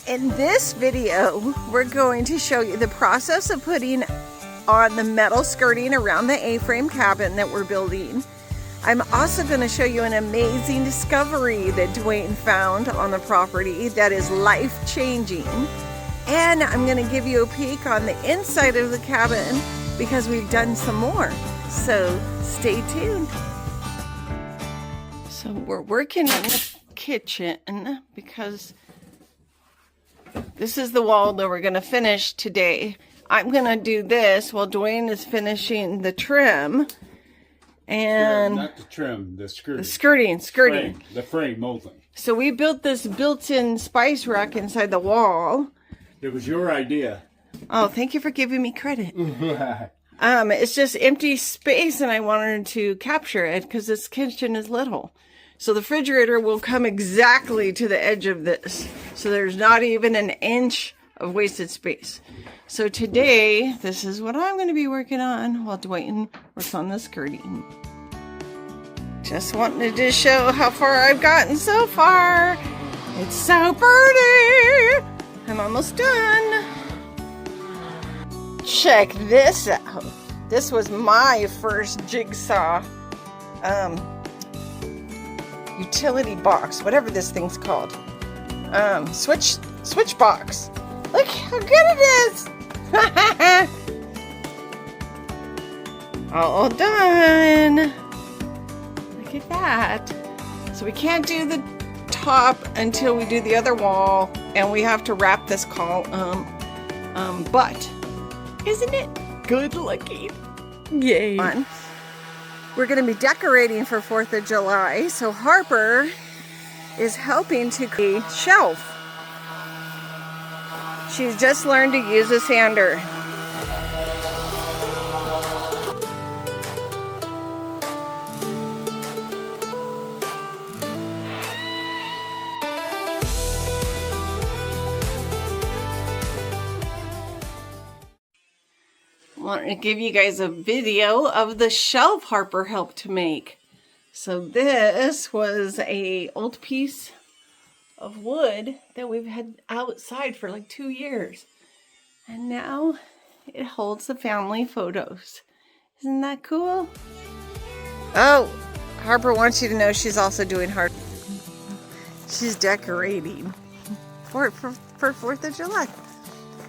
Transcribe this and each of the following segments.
In this video, we're going to show you the process of putting on the metal skirting around the A-frame cabin that we're building. I'm also going to show you an amazing discovery that Dwayne found on the property that is life-changing. And I'm going to give you a peek on the inside of the cabin because we've done some more. So stay tuned. So we're working in the kitchen because this is the wall that we're going to finish today. I'm going to do this while Dwayne is finishing the trim. And not the trim, the skirting. The skirting. The frame molding. So we built this built-in spice rack inside the wall. It was your idea. Oh, thank you for giving me credit. It's just empty space and I wanted to capture it because this kitchen is little. So the refrigerator will come exactly to the edge of this. So there's not even an inch of wasted space. So today, this is what I'm going to be working on while Dwayne works on the skirting. Just wanted to show how far I've gotten so far. It's so pretty. I'm almost done. Check this out. This was my first jigsaw utility box, whatever this thing's called. Switch box. Look how good it is. All done. Look at that. So we can't do the top until we do the other wall, and we have to wrap this column. But isn't it good looking? Yay. We're going to be decorating for 4th of July, so Harper is helping to create a shelf. She's just learned to use a sander. I want to give you guys a video of the shelf Harper helped to make. So this was an old piece of wood that we've had outside for like 2 years. And now it holds the family photos. Isn't that cool? Oh, Harper wants you to know she's also doing hard. She's decorating for 4th of July.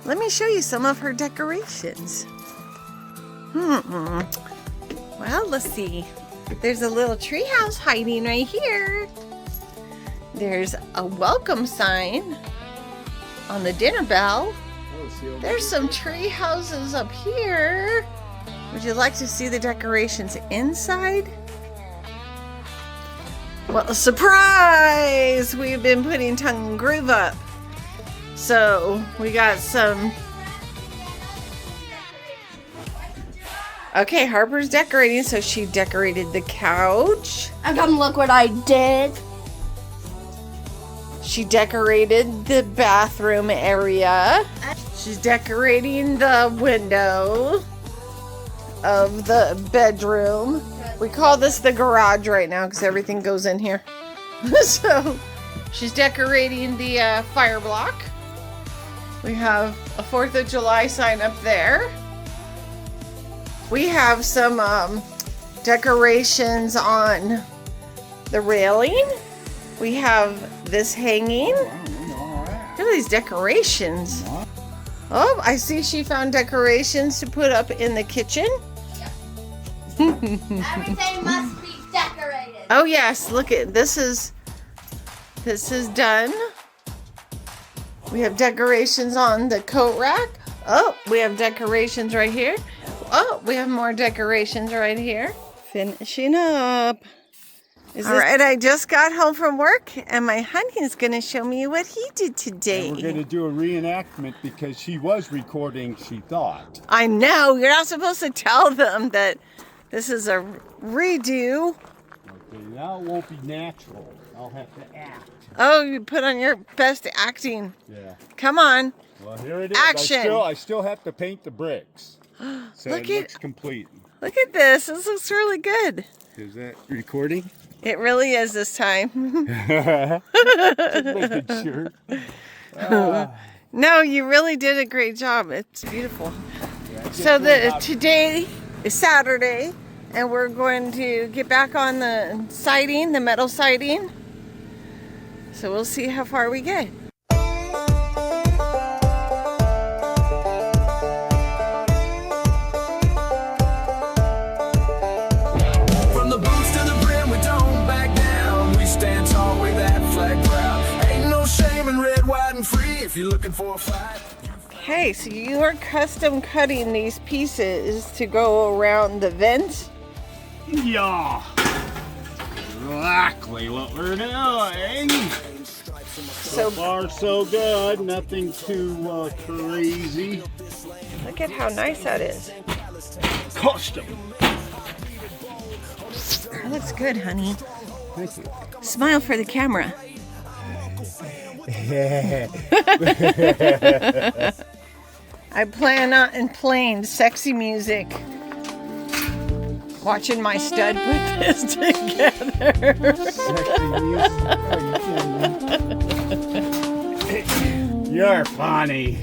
Let me show you some of her decorations. Well, let's see. There's a little treehouse hiding right here. There's a welcome sign on the dinner bell. There's some tree houses up here. Would you like to see the decorations inside? Well, a surprise! We've been putting tongue and groove up. So we got some. Okay, Harper's decorating, so she decorated the couch. And come look what I did. She decorated the bathroom area. She's decorating the window of the bedroom. We call this the garage right now because everything goes in here. So she's decorating the fire block. We have a 4th of July sign up there. We have some decorations on the railing. We have this hanging. Look at these decorations. Oh, I see she found decorations to put up in the kitchen. Everything must be decorated. Oh yes, look at this is done. We have decorations on the coat rack. Oh, we have decorations right here. Oh, we have more decorations right here. Finishing up. All right, I just got home from work, and my honey is going to show me what he did today. And we're going to do a reenactment because she was recording, she thought. I know. You're not supposed to tell them that this is a redo. Okay, now it won't be natural. I'll have to act. Oh, you put on your best acting. Yeah. Come on. Well, here it is. Action. I still have to paint the bricks. So Look it looks complete. Look at this. This looks really good. Is that recording? It really is this time. Just making sure. No, you really did a great job. It's beautiful. So today is Saturday, and we're going to get back on the siding, the metal siding. So we'll see how far we get. From the boots to the brim, we don't back down. We stand tall with that flag proud. Ain't no shame in red, white, and free if you're looking for a fight. Okay, so you are custom cutting these pieces to go around the vent. Yeah. Exactly what we're doing. So far, so good. Nothing too crazy. Look at how nice that is. Custom. That looks good, honey. Thank you. Smile for the camera. I plan on playing sexy music, watching my stud put this together. Sexy music. Are you You're funny.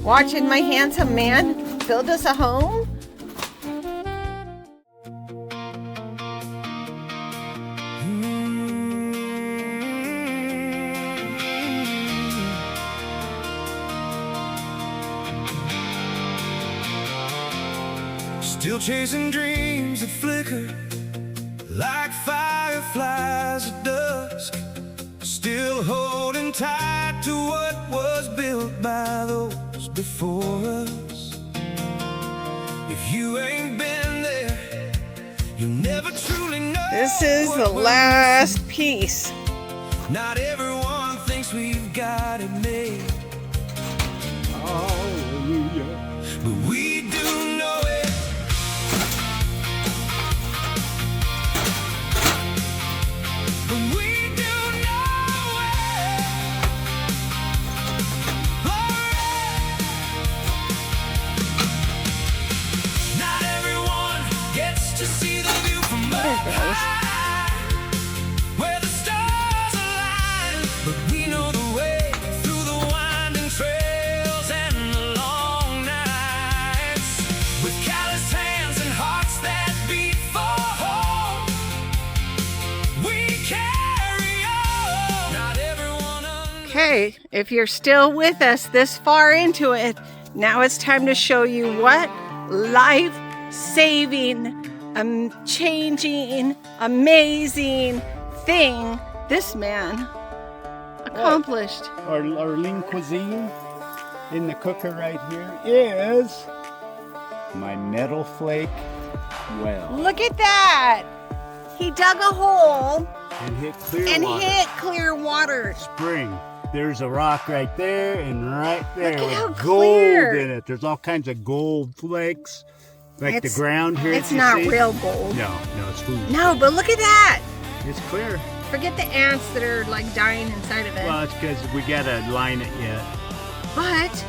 Watching my handsome man build us a home. Still chasing dreams that flicker like fireflies at dusk. Still holding tight to what was built by those before us. If you ain't been there, you'll never truly know. This is the last piece. Not everyone thinks we've got it made, Hallelujah. but we do know it. Where the stars align, but we know the way through the winding trails and the long nights. With calloused hands and hearts that beat for home, we carry on. Not everyone. Okay, if you're still with us this far into it, now it's time to show you what life-saving, changing, amazing thing this man accomplished. Our lean cuisine in the cooker right here is my metal flake well. Look at that! He dug a hole And hit clear and water. hit clear water. Spring. There's a rock right there and right there Look at how with gold clear. in it. There's all kinds of gold flakes. Like It's- the ground here. It's you not see? real gold. No, it's food. No, but look at that! It's clear. Forget the ants that are like dying inside of it. Well, it's because we gotta line it yet. But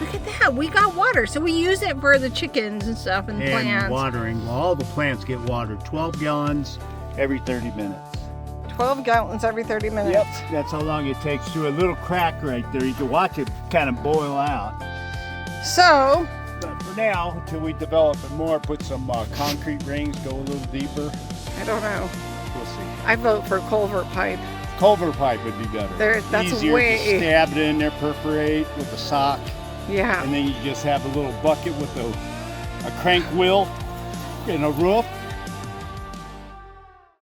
look at that, we got water, so we use it for the chickens and stuff and the And plants. watering. Well, all the plants get watered. 12 gallons every 30 minutes. 12 gallons every 30 minutes. Yep, that's how long it takes through a little crack right there. You can watch it kind of boil out. So, But for now, until we develop it more, put some concrete rings, go a little deeper. I don't know. We'll see. I vote for culvert pipe. Culvert pipe would be better. That's easier way- to stab it in there, perforate with a sock, Yeah. and then you just have a little bucket with a crank wheel and a roof,